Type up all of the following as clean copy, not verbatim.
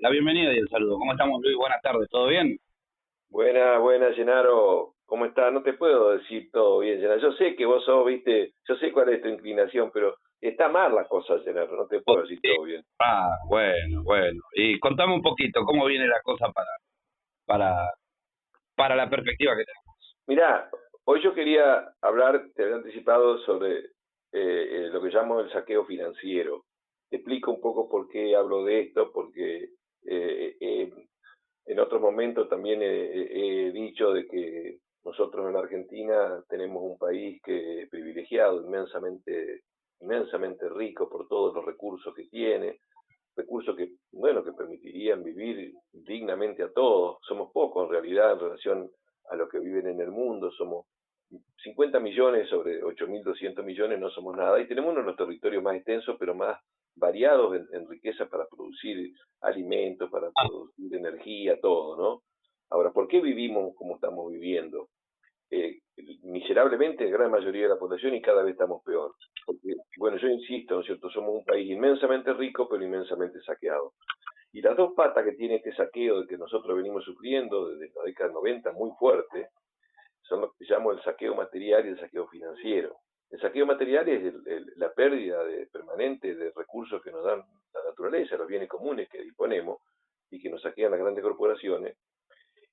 La bienvenida y el saludo. ¿Cómo estamos, Luis? Buenas tardes, ¿todo bien? Buena, buena, Genaro. ¿Cómo estás? No te puedo decir todo bien, Genaro. Yo sé que vos sos, viste, yo sé cuál es tu inclinación, pero está mal la cosa, Genaro. No te puedo decir Sí. todo bien. Bueno, bueno. Y contame un poquito, ¿cómo viene la cosa para, para la perspectiva que tenemos? Mirá, hoy yo quería hablar, te había anticipado, sobre lo que llamo el saqueo financiero. Te explico un poco por qué hablo de esto, porque eh, eh, en otros momentos también he dicho de que nosotros en Argentina tenemos un país que es privilegiado, inmensamente rico por todos los recursos que tiene, recursos que, bueno, que permitirían vivir dignamente a todos. Somos pocos en realidad en relación a los que viven en el mundo, somos 50 millones sobre 8.200 millones, no somos nada, y tenemos uno de los territorios más extensos, pero más variados en riqueza para producir alimentos, para producir energía, todo, ¿no? Ahora, ¿por qué vivimos como estamos viviendo? Miserablemente la gran mayoría de la población y cada vez estamos peor. Porque, bueno, yo insisto, ¿no es cierto? Somos un país inmensamente rico, pero inmensamente saqueado. Y las dos patas que tiene este saqueo que nosotros venimos sufriendo desde la década 90 muy fuerte, son lo que llamo el saqueo material y el saqueo financiero. El saqueo material es la pérdida permanente de recursos que nos dan la naturaleza, los bienes comunes que disponemos y que nos saquean las grandes corporaciones.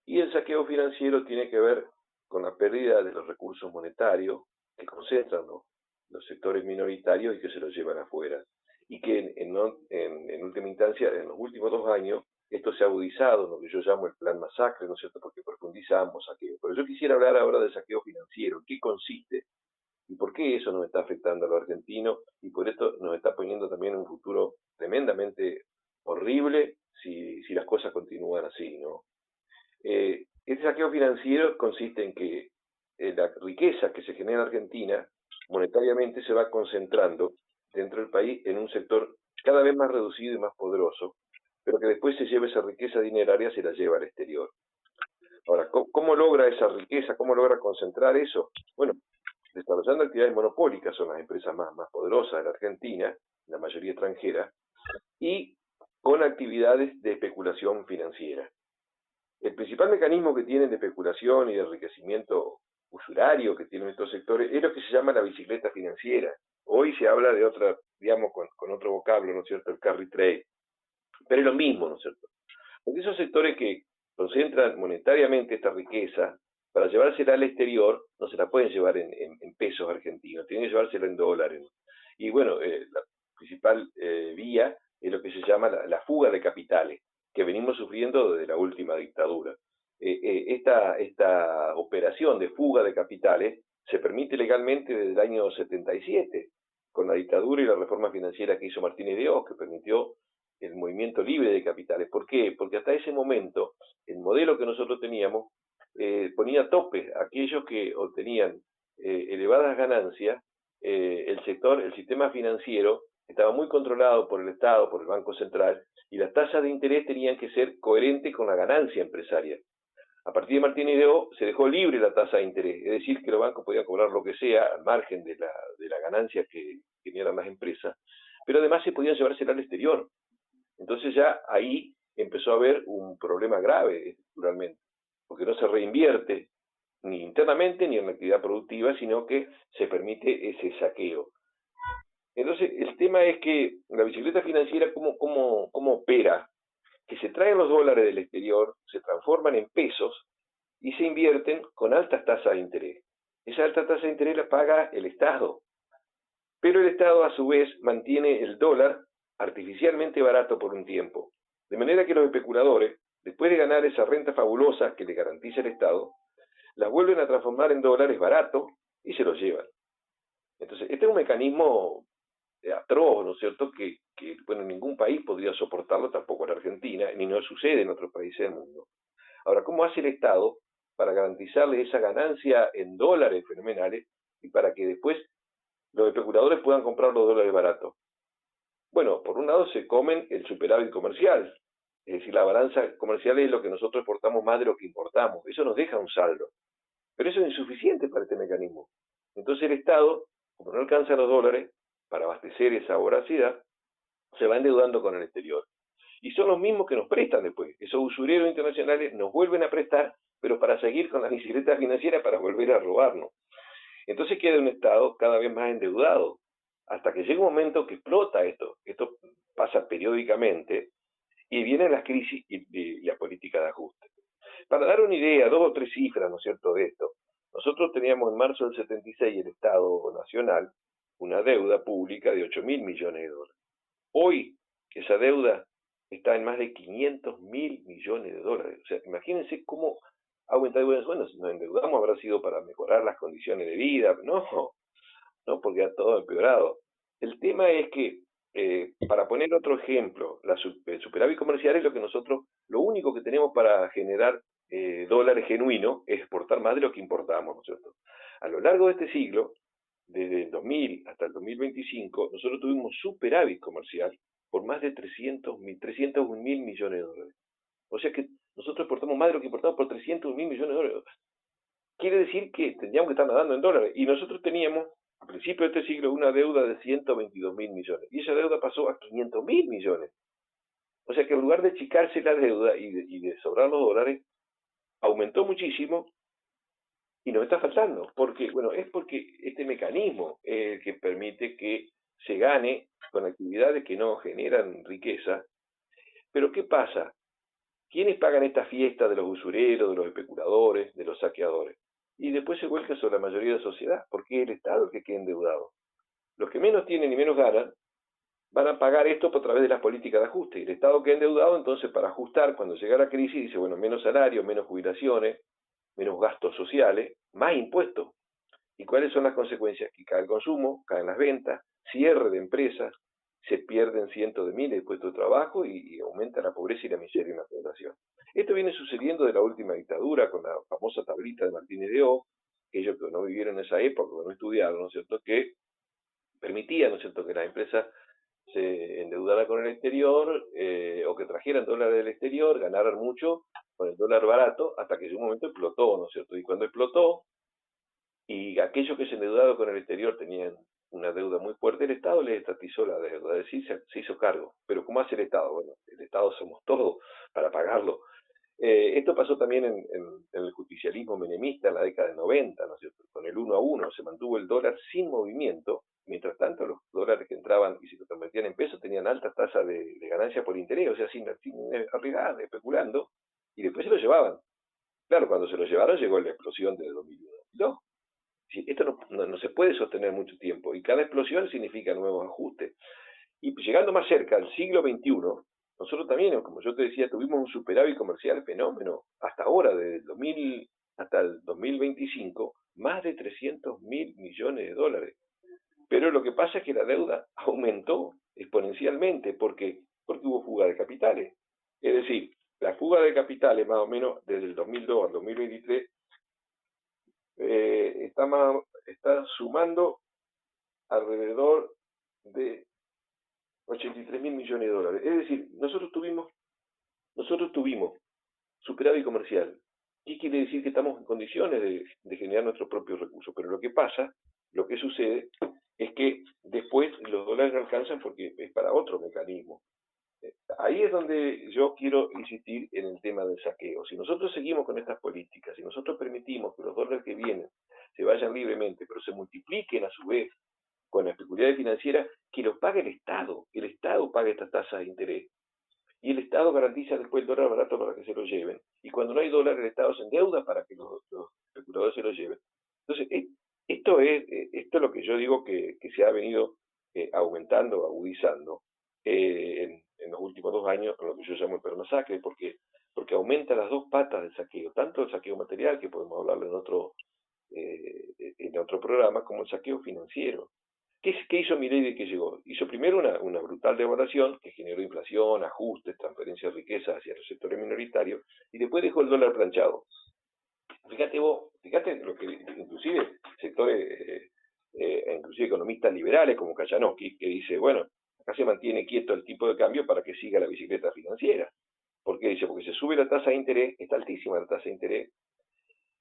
Y el saqueo financiero tiene que ver con la pérdida de los recursos monetarios que concentran los sectores minoritarios y que se los llevan afuera. Y que en última instancia, en los últimos 2 años, esto se ha agudizado, lo que yo llamo el plan masacre, ¿no es cierto?, porque profundiza ambos saqueos. Pero yo quisiera hablar ahora del saqueo financiero, en qué consiste y por qué eso nos está afectando a los argentinos y por esto nos está poniendo también en un futuro tremendamente horrible si las cosas continúan así, ¿no? Este saqueo financiero consiste en que la riqueza que se genera en Argentina monetariamente se va concentrando dentro del país en un sector cada vez más reducido y más poderoso, pero que después se lleva esa riqueza dineraria, se la lleva al exterior. Ahora, ¿cómo logra esa riqueza? ¿Cómo logra concentrar eso? Bueno, desarrollando actividades monopólicas, son las empresas más poderosas de la Argentina, la mayoría extranjera, y con actividades de especulación financiera. El principal mecanismo que tienen de especulación y de enriquecimiento usurario que tienen estos sectores es lo que se llama la bicicleta financiera. Hoy se habla de otra, digamos, con otro vocablo, ¿no es cierto?, el carry trade. Pero es lo mismo, ¿no es cierto? Porque esos sectores que concentran monetariamente esta riqueza, para llevársela al exterior, no se la pueden llevar en pesos argentinos, tienen que llevársela en dólares. Y bueno, la principal vía es lo que se llama la fuga de capitales, que venimos sufriendo desde la última dictadura. Esta operación de fuga de capitales se permite legalmente desde el año 77, con la dictadura y la reforma financiera que hizo Martínez de Oz, que permitió el movimiento libre de capitales. ¿Por qué? Porque hasta ese momento el modelo que nosotros teníamos ponía tope a aquellos que obtenían elevadas ganancias. El sistema financiero estaba muy controlado por el Estado, por el Banco Central, y las tasas de interés tenían que ser coherentes con la ganancia empresaria. A partir de Martínez de O se dejó libre la tasa de interés, es decir, que los bancos podían cobrar lo que sea al margen de la ganancia que generan las empresas, pero además se podían llevársela al exterior. Entonces ya ahí empezó a haber un problema grave estructuralmente, porque no se reinvierte ni internamente ni en la actividad productiva, sino que se permite ese saqueo. Entonces el tema es que la bicicleta financiera, ¿cómo opera? Que se traen los dólares del exterior, se transforman en pesos y se invierten con altas tasas de interés. Esa alta tasa de interés la paga el Estado, pero el Estado a su vez mantiene el dólar artificialmente barato por un tiempo. De manera que los especuladores, después de ganar esa renta fabulosa que le garantiza el Estado, las vuelven a transformar en dólares baratos y se los llevan. Entonces, este es un mecanismo atroz, ¿no es cierto?, que bueno, ningún país podría soportarlo, tampoco en Argentina, ni no sucede en otros países del mundo. Ahora, ¿cómo hace el Estado para garantizarle esa ganancia en dólares fenomenales y para que después los especuladores puedan comprar los dólares baratos? Bueno, por un lado se comen el superávit comercial, es decir, la balanza comercial es lo que nosotros exportamos más de lo que importamos, eso nos deja un saldo, pero eso es insuficiente para este mecanismo. Entonces el Estado, como no alcanza los dólares para abastecer esa voracidad, se va endeudando con el exterior. Y son los mismos que nos prestan después. Esos usureros internacionales nos vuelven a prestar, pero para seguir con la bicicleta financiera para volver a robarnos. Entonces queda un Estado cada vez más endeudado, hasta que llega un momento que explota esto. Esto pasa periódicamente y vienen las crisis y la política de ajuste. Para dar una idea, 2 o 3 cifras, ¿no es cierto?, de esto. Nosotros teníamos en marzo del 76 el Estado Nacional una deuda pública de 8.000 millones de dólares. Hoy esa deuda está en más de 500.000 millones de dólares. O sea, imagínense cómo ha aumentado. Bueno, si nos endeudamos habrá sido para mejorar las condiciones de vida. No, porque ha todo empeorado. El tema es que, para poner otro ejemplo, el superávit comercial es lo único que tenemos para generar dólares genuinos, es exportar más de lo que importamos, ¿no es cierto? A lo largo de este siglo, desde el 2000 hasta el 2025, nosotros tuvimos superávit comercial por más de 301.000 millones de dólares. O sea que nosotros exportamos más de lo que importamos por 301.000 millones de dólares. Quiere decir que tendríamos que estar nadando en dólares. Y nosotros teníamos, a principios de este siglo, una deuda de 122.000 millones. Y esa deuda pasó a 500.000 millones. O sea que en lugar de achicarse la deuda y de sobrar los dólares, aumentó muchísimo y nos está faltando. Porque, bueno, es porque este mecanismo es el que permite que se gane con actividades que no generan riqueza. Pero ¿qué pasa? ¿Quiénes pagan esta fiesta de los usureros, de los especuladores, de los saqueadores? Y después se vuelca sobre la mayoría de la sociedad, porque es el Estado el que queda endeudado. Los que menos tienen y menos ganan van a pagar esto por través de las políticas de ajuste. Y el Estado queda endeudado, entonces para ajustar, cuando llega la crisis, dice, bueno, menos salarios, menos jubilaciones, menos gastos sociales, más impuestos. ¿Y cuáles son las consecuencias? Que cae el consumo, caen las ventas, cierre de empresas, se pierden cientos de miles de puestos de trabajo y aumenta la pobreza y la miseria en la población. Esto viene sucediendo de la última dictadura con la famosa tablita de Martínez de O, que ellos que no vivieron en esa época, que no estudiaron, ¿no es cierto?, que permitía, ¿no es cierto?, que las empresas se endeudaran con el exterior o que trajeran dólares del exterior, ganaran mucho con el dólar barato, hasta que en un momento explotó, ¿no es cierto? Y cuando explotó, y aquellos que se endeudaron con el exterior tenían una deuda muy fuerte, el Estado les estatizó la deuda, es decir, se hizo cargo. Pero ¿cómo hace el Estado? Bueno, el Estado somos todos para pagarlo. Esto pasó también en el justicialismo menemista en la década de 90, ¿no es cierto? Con el 1 a 1 se mantuvo el dólar sin movimiento, mientras tanto los dólares que entraban y se convertían en pesos tenían altas tasas de ganancia por interés, o sea, sin arriesgar, especulando, y después se lo llevaban. Claro, cuando se lo llevaron llegó la explosión de 2001. Sí, esto no se puede sostener mucho tiempo y cada explosión significa nuevos ajustes. Y llegando más cerca al siglo XXI, nosotros también, como yo te decía, tuvimos un superávit comercial fenómeno. Hasta ahora, desde el 2000 hasta el 2025, más de 300.000 millones de dólares. Pero lo que pasa es que la deuda aumentó exponencialmente porque hubo fuga de capitales. Es decir, la fuga de capitales más o menos desde el 2002 al 2023 está sumando alrededor de 83.000 millones de dólares. Es decir, nosotros tuvimos superávit comercial. ¿Qué quiere decir? Que estamos en condiciones de generar nuestros propios recursos. Pero lo que sucede, es que después los dólares no alcanzan porque es para otro mecanismo. Ahí es donde yo quiero insistir en el tema del saqueo. Si nosotros seguimos con estas políticas, si nosotros permitimos que los dólares que vienen se vayan libremente, pero se multipliquen a su vez con la especulatividad financiera, que los pague el Estado paga estas tasas de interés, y el Estado garantiza después el dólar barato para que se lo lleven, y cuando no hay dólar el Estado se endeuda para que los especuladores se lo lleven. Entonces, esto es lo que yo digo que se ha venido aumentando, agudizando en los últimos 2 años, lo que yo llamo el permasacre, porque aumenta las dos patas del saqueo, tanto el saqueo material, que podemos hablarlo en otro programa, como el saqueo financiero. ¿Qué hizo Milei de que llegó? Hizo primero una brutal devaluación que generó inflación, ajustes, transferencia de riqueza hacia los sectores minoritarios, y después dejó el dólar planchado. Fíjate lo que inclusive sectores, inclusive economistas liberales como Kachanovsky, que dice, bueno, acá se mantiene quieto el tipo de cambio para que siga la bicicleta financiera. ¿Por qué? Dice, porque se sube la tasa de interés, está altísima la tasa de interés,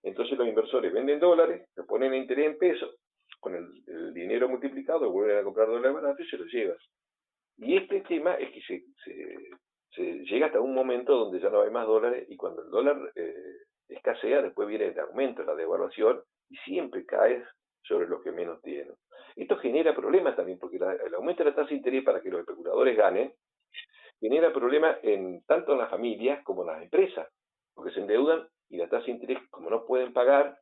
entonces los inversores venden dólares, lo ponen a interés en pesos, con el dinero multiplicado vuelven a comprar dólares baratos y se los llevan. Y este tema es que se llega hasta un momento donde ya no hay más dólares y cuando el dólar escasea, después viene el aumento, la devaluación y siempre caes sobre los que menos tienen. Esto genera problemas también porque el aumento de la tasa de interés para que los especuladores ganen genera problemas tanto en las familias como en las empresas, porque se endeudan y la tasa de interés, como no pueden pagar,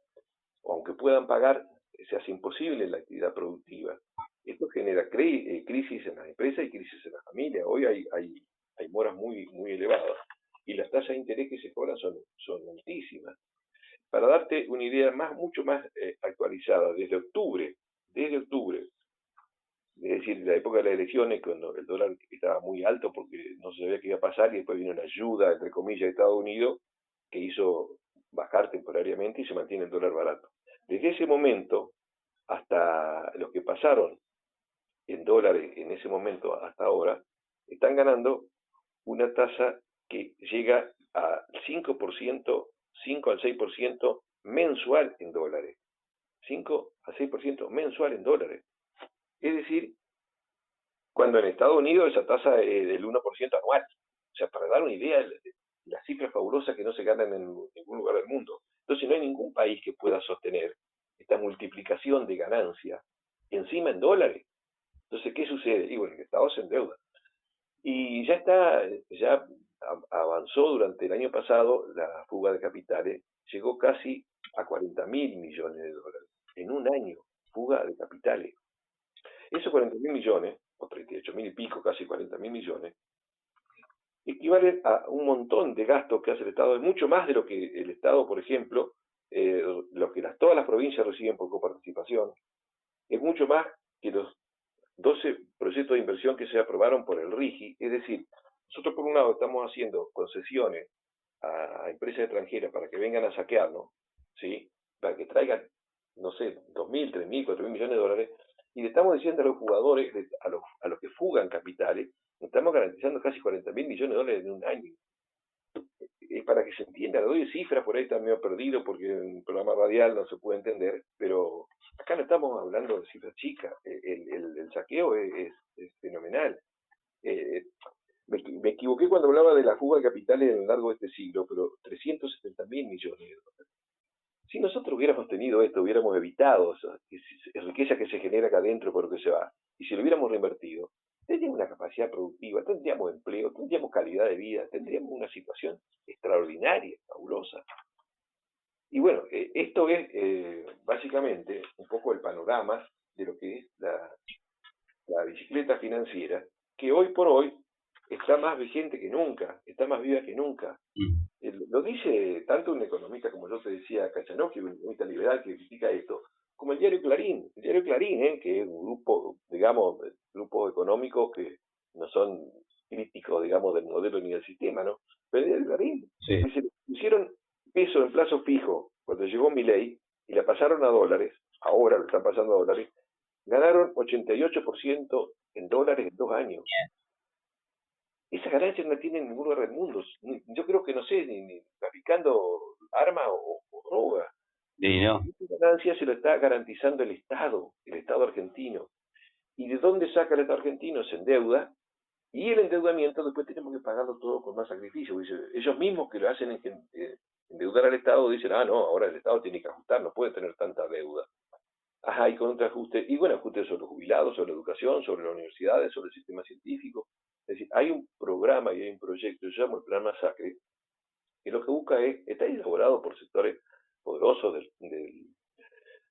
o aunque puedan pagar, se hace imposible la actividad productiva. Esto genera crisis en las empresas y crisis en las familias. Hoy hay moras muy elevadas y las tasas de interés que se cobran son altísimas. Para darte una idea mucho más actualizada, desde octubre, es decir, la época de las elecciones, cuando el dólar estaba muy alto porque no se sabía qué iba a pasar y después vino la ayuda, entre comillas, de Estados Unidos, que hizo bajar temporariamente y se mantiene el dólar barato. Desde ese momento hasta los que pasaron en dólares en ese momento hasta ahora, están ganando una tasa que llega a 5%, 5 al 6% mensual en dólares. 5 a 6% mensual en dólares. Es decir, cuando en Estados Unidos esa tasa es del 1% anual. O sea, para dar una idea de las cifras fabulosas que no se ganan en ningún lugar del mundo. Entonces no hay ningún país que pueda sostener esta multiplicación de ganancias encima en dólares. Entonces, ¿qué sucede? Y bueno, el Estado se endeuda. Y ya avanzó durante el año pasado la fuga de capitales, llegó casi a 40.000 millones de dólares. En un año, fuga de capitales. Esos 40.000 millones, o 38.000 y pico, casi 40.000 millones, equivalen a un montón de gastos que hace el Estado, es mucho más de lo que el Estado, por ejemplo, lo que todas las provincias reciben por coparticipación, es mucho más que los 12 proyectos de inversión que se aprobaron por el RIGI, es decir, nosotros por un lado estamos haciendo concesiones a empresas extranjeras para que vengan a saquearnos, ¿sí? Para que traigan, no sé, 2.000, 3.000, 4.000 millones de dólares, y le estamos diciendo a los jugadores, a los que fugan capitales, estamos garantizando casi 40.000 millones de dólares en un año. Para que se entienda, le doy cifras, por ahí está medio perdido porque en un programa radial no se puede entender, pero acá no estamos hablando de cifras chicas, el saqueo es fenomenal. Eh, me equivoqué cuando hablaba de la fuga de capitales a lo largo de este siglo, pero 370.000 millones de dólares. Si nosotros hubiéramos tenido esto, hubiéramos evitado esa riqueza que se genera acá adentro por lo que se va, y si lo hubiéramos reinvertido, tendríamos una capacidad productiva, tendríamos empleo, tendríamos calidad de vida, tendríamos una situación extraordinaria, fabulosa. Y bueno, esto es básicamente un poco el panorama de lo que es la bicicleta financiera, que hoy por hoy está más vigente que nunca, está más viva que nunca. Lo dice tanto un economista, como yo te decía, Kachanowski, un economista liberal que critica esto, como el diario Clarín. El diario Clarín, que es un grupo, digamos, grupos económicos que no son críticos, digamos, del modelo ni del sistema, ¿no? Pero el diario Clarín, Sí. dice, pusieron peso en plazo fijo cuando llegó Milei y la pasaron a dólares, ahora lo están pasando a dólares, ganaron 88% en dólares en 2 años. Esa ganancia no la tiene en ningún lugar del mundo. Yo creo que no sé, ni traficando armas o droga. Y no. Esa ganancia se lo está garantizando el Estado argentino. ¿Y de dónde saca el Estado argentino? Se endeuda, y el endeudamiento después tenemos que pagarlo todo con más sacrificio. Ellos mismos que lo hacen endeudar al Estado dicen, no, ahora el Estado tiene que ajustar, no puede tener tanta deuda. Ajá, y con otro ajuste, y bueno, ajuste sobre los jubilados, sobre la educación, sobre las universidades, sobre el sistema científico. Es decir, hay un programa y hay un proyecto, yo llamo el Plan Masacre, que lo que busca está elaborado por sectores poderosos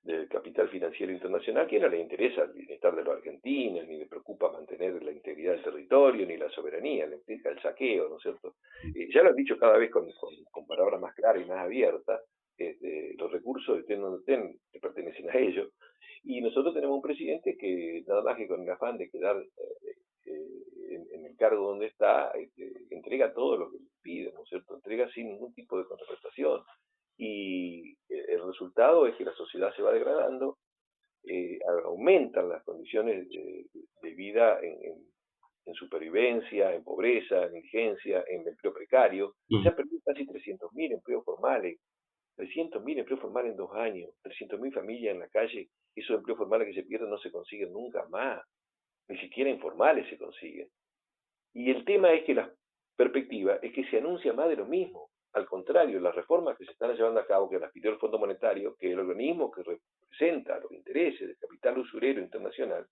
del capital financiero internacional, que no les interesa el bienestar de los argentinos, ni les preocupa mantener la integridad del territorio, ni la soberanía, les interesa el saqueo, ¿no es cierto? Ya lo han dicho cada vez con palabras más claras y más abiertas, los recursos estén donde estén, que pertenecen a ellos, y nosotros tenemos un presidente que nada más que con el afán de quedar en el cargo donde está, entrega todo lo que le pide, ¿no es cierto? Entrega sin ningún tipo de contraprestación. Y el resultado es que la sociedad se va degradando, aumentan las condiciones de vida en supervivencia, en pobreza, en indigencia, en empleo precario. Se han perdido casi 300.000 empleos formales, 300.000 empleos formales en 2 años, 300.000 familias en la calle. Esos empleos formales que se pierden no se consiguen nunca más, ni siquiera informales se consiguen. Y el tema es que perspectiva es que se anuncia más de lo mismo. Al contrario, las reformas que se están llevando a cabo, que las pidió el Fondo Monetario, que es el organismo que representa los intereses del capital usurero internacional,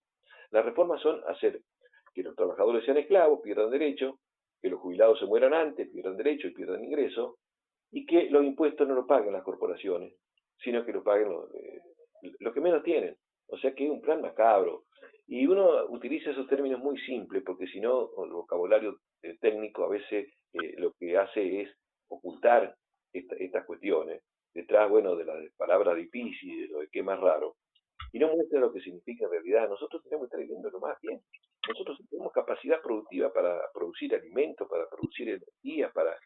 las reformas son hacer que los trabajadores sean esclavos, pierdan derechos, que los jubilados se mueran antes, pierdan derechos y pierdan ingresos, y que los impuestos no los paguen las corporaciones, sino que los paguen los que menos tienen. O sea que es un plan macabro. Y uno utiliza esos términos muy simples, porque si no, el vocabulario técnico a veces lo que hace es ocultar estas cuestiones, detrás, bueno, de las palabras difíciles, de lo de qué más raro, y no muestra lo que significa en realidad. Nosotros tenemos que estar viviendo lo más bien. Nosotros tenemos capacidad productiva para producir alimentos, para producir energía, para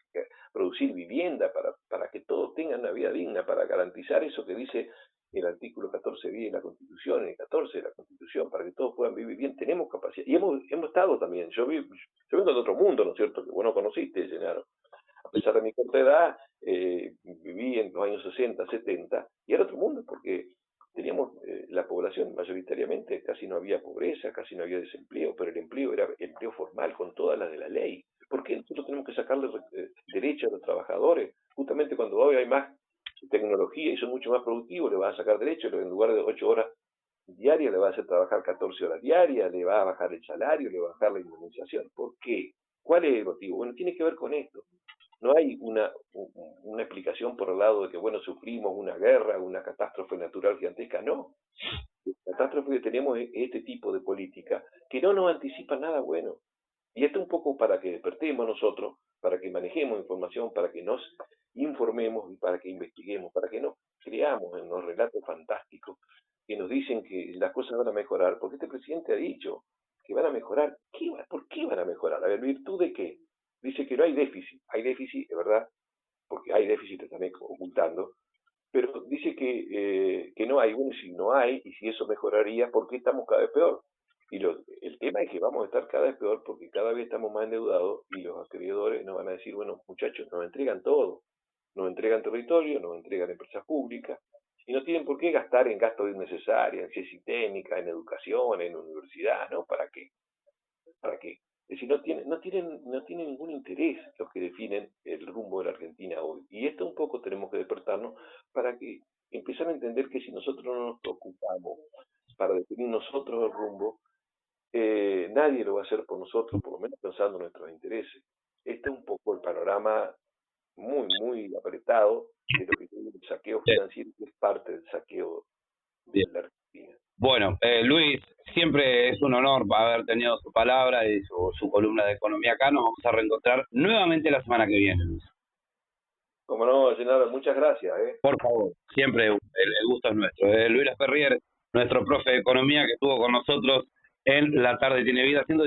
producir vivienda, para que todos tengan una vida digna, para garantizar eso que dice el artículo 14 de la Constitución, el 14 de la Constitución, para que todos puedan vivir bien. Tenemos capacidad. Y hemos estado también. Yo vengo de otro mundo, ¿no es cierto? Que vos no conociste, Genaro. A pesar de mi corta edad, viví en los años 60, 70, y era otro mundo, porque teníamos la población mayoritariamente, casi no había pobreza, casi no había desempleo, pero el empleo era empleo formal con todas las de la ley. ¿Por qué nosotros tenemos que sacarle derecho a los trabajadores? Justamente cuando hoy hay más tecnología y son mucho más productivos, le vas a sacar derecho, en lugar de 8 horas diarias, le va a hacer trabajar 14 horas diarias, le va a bajar el salario, le va a bajar la indemnización. ¿Por qué? ¿Cuál es el motivo? Bueno, tiene que ver con esto. No hay una explicación por el lado de que, bueno, sufrimos una guerra, una catástrofe natural gigantesca. No. La catástrofe que tenemos es este tipo de política que no nos anticipa nada bueno. Y esto un poco para que despertemos nosotros, para que manejemos información, para que nos informemos y para que investiguemos, para que no creamos en los relatos fantásticos que nos dicen que las cosas van a mejorar, porque este presidente ha dicho que van a mejorar. ¿Por qué van a mejorar? A ver, ¿virtud de qué? Dice que no hay déficit, es verdad, porque hay déficit también ocultando, pero dice que no hay. Bueno, si no hay, y si eso mejoraría, ¿por qué estamos cada vez peor? Y el tema es que vamos a estar cada vez peor porque cada vez estamos más endeudados y los acreedores nos van a decir, bueno, muchachos, nos entregan todo, nos entregan territorio, nos entregan empresas públicas, y no tienen por qué gastar en gastos innecesarios, en ciencia y técnica, en educación, en universidad, ¿no? ¿Para qué? ¿Para qué? Es decir, no tienen ningún interés los que definen el rumbo de la Argentina hoy. Y esto un poco tenemos que despertarnos para que empezar a entender que si nosotros no nos preocupamos para definir nosotros el rumbo, nadie lo va a hacer por nosotros, por lo menos pensando en nuestros intereses. Este es un poco el panorama muy, muy apretado de lo que es el saqueo financiero, que es parte del saqueo de Bien. la Argentina. Bueno, Luis, siempre es un honor haber tenido su palabra y su columna de economía acá. Nos vamos a reencontrar nuevamente la semana que viene, Luis. Como no, Genaro, muchas gracias. Por favor, siempre el gusto es nuestro. Luis Ferrier, nuestro profe de economía que estuvo con nosotros en La Tarde Tiene Vida, haciendo